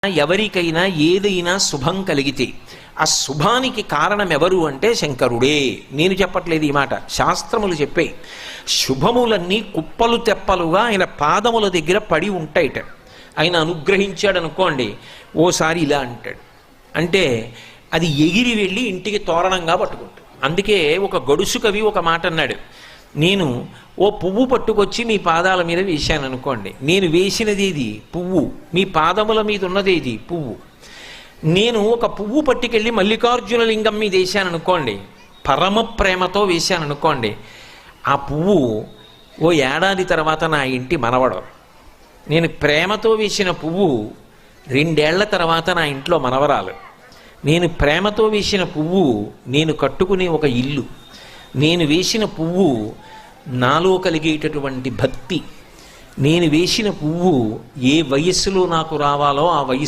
ఎవరికైనా ఏదైనా శుభం కలిగితే ఆ శుభానికి కారణం ఎవరు అంటే శంకరుడే. నేను చెప్పట్లేదు ఈ మాట, శాస్త్రములు చెప్పే. శుభములన్నీ కుప్పలు తెప్పలుగా ఆయన పాదముల దగ్గర పడి ఉంటాయిట. ఆయన అనుగ్రహించాడు అనుకోండి, ఓసారి ఇలా అంటాడు అంటే అది ఎగిరి వెళ్ళి ఇంటికి తోరణంగా పట్టుకుంటాడు. అందుకే ఒక గడుసు కవి ఒక మాట అన్నాడు, నేను ఓ పువ్వు పట్టుకొచ్చి మీ పాదాల మీద వేశాను అనుకోండి, నేను వేసినది ఏది పువ్వు, మీ పాదముల మీద ఉన్నది ఏది పువ్వు. నేను ఒక పువ్వు పట్టుకెళ్ళి మల్లికార్జున లింగం మీద వేశాను అనుకోండి, పరమ ప్రేమతో వేశాను అనుకోండి, ఆ పువ్వు ఓ ఏడాది తర్వాత నా ఇంటి మనవడు. నేను ప్రేమతో వేసిన పువ్వు 2 ఏళ్ల తర్వాత నా ఇంట్లో మనవరాలు. నేను ప్రేమతో వేసిన పువ్వు నేను కట్టుకునే ఒక ఇల్లు. నేను వేసిన పువ్వు నాలో కలిగేటటువంటి భక్తి. నేను వేసిన పువ్వు ఏ వయస్సులో నాకు రావాలో ఆ వయసు